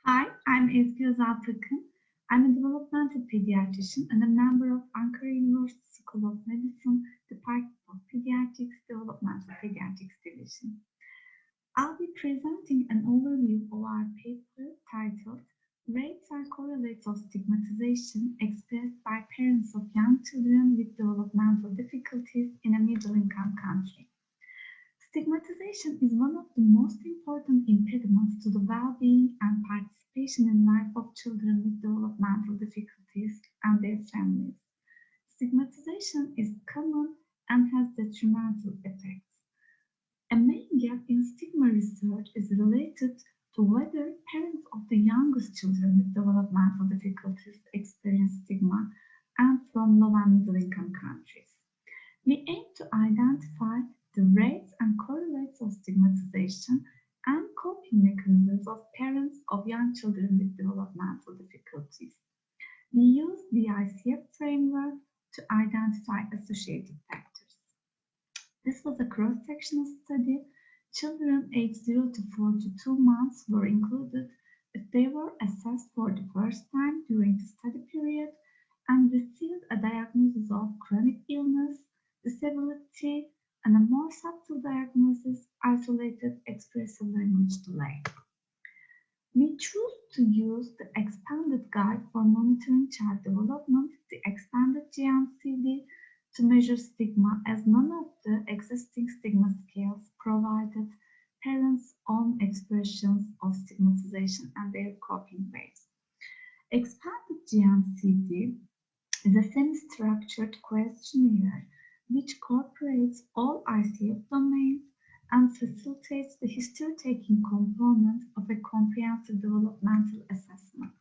Hi, I'm Ezgi Özaltakın. I'm a developmental pediatrician and a member of Ankara University School of Medicine, Department of Pediatrics, Developmental Pediatrics Division. I'll be presenting an overview of our paper titled Rates and Correlates of Stigmatization Expressed by Parents of Young Children with Developmental Difficulties in a Middle-Income Country. Stigmatization is one of the most important impediments to the well-being and participation in life of children with developmental difficulties and their families. Stigmatization is common and has detrimental effects. A main gap in stigma research is related to whether parents of the youngest children with developmental difficulties experience stigma and from low and middle-income countries. We aim to identify the rates and correlates of stigmatization and coping mechanisms of parents of young children with developmental difficulties. We use the ICF framework to identify associated factors. This was a cross-sectional study. Children aged 0 to 42 months were included if they were assessed for the first time during the study period and received a diagnosis of chronic illness, disability, and a more subtle diagnosis, isolated expressive language delay. We choose to use the expanded guide for monitoring child development, the Expanded-GMCD, to measure stigma, as none of the existing stigma scales provided parents' own expressions of stigmatization and their coping ways. Expanded-GMCD is a semi-structured questionnaire which incorporates all ICF domains and facilitates the history-taking component of a comprehensive developmental assessment.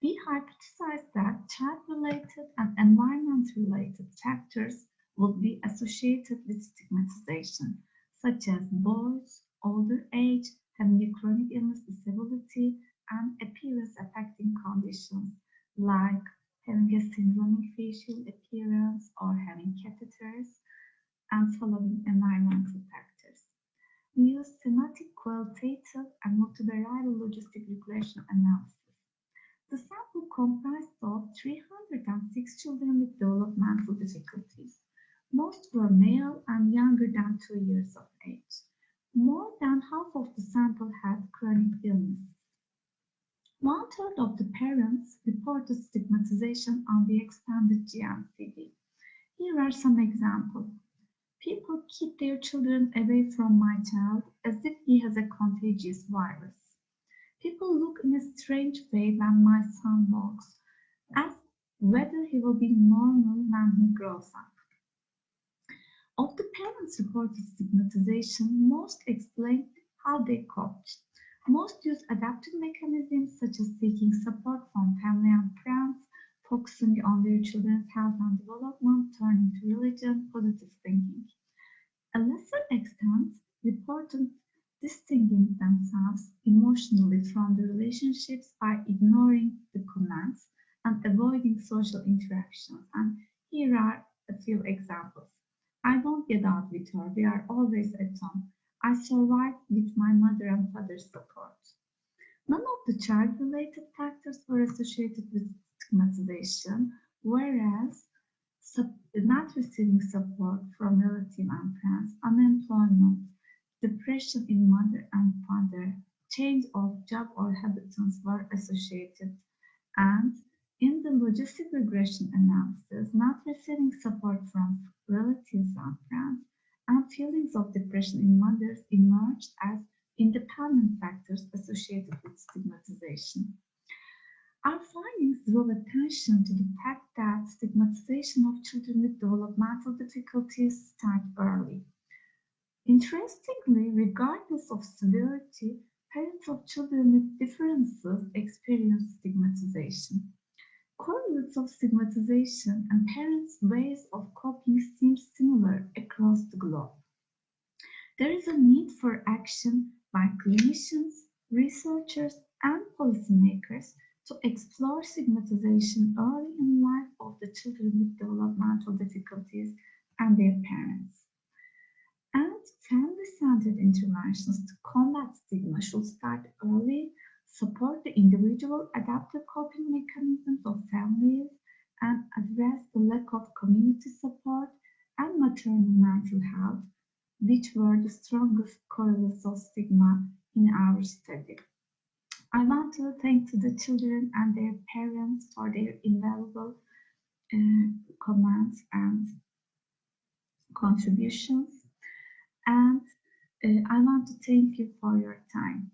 We hypothesized that child-related and environment-related factors would be associated with stigmatization, such as boys, older age, having a chronic illness, disability, and appearance-affecting conditions like having a syndromic facial appearance or having catheters, and following environmental factors. We use thematic, qualitative, and multivariable logistic regression analysis. The sample comprised of 306 children with developmental difficulties. Most were male and younger than 2 years of age. More than half of the sample had chronic illness. 1/3 of the parents reported stigmatization on the Expanded-GMCD. Here are some examples. People keep their children away from my child as if he has a contagious virus. People look in a strange way when my son walks, ask whether he will be normal when he grows up. Of the parents reported stigmatization, most explained how they coped. Most use adaptive mechanisms such as seeking support from family and friends, focusing on their children's health and development, turning to religion, positive thinking. A lesser extent reported distancing themselves emotionally from the relationships by ignoring the comments and avoiding social interactions. And here are a few examples. I don't get out with her. We are always at home. I survived with my mother and father's support. None of the child-related factors were associated with stigmatization, whereas not receiving support from relatives and friends, unemployment, depression in mother and father, change of job or habitants were associated. And in the logistic regression analysis, not receiving support from relatives and friends, and feelings of depression in mothers emerged as independent factors associated with stigmatization. Our findings draw attention to the fact that stigmatization of children with developmental difficulties starts early. Interestingly, regardless of severity, parents of children with differences experience stigmatization. Correlates of stigmatization and parents' ways of coping seem similar across the globe. There is a need for action by clinicians, researchers, and policymakers to explore stigmatization early in life of the children with developmental difficulties and their parents. And family-centered interventions to combat stigma should start early, support the individual adaptive coping mechanisms of families, and address the lack of community support and maternal mental health, which were the strongest correlates of stigma in our study. I want to thank to the children and their parents for their invaluable comments and contributions, and I want to thank you for your time.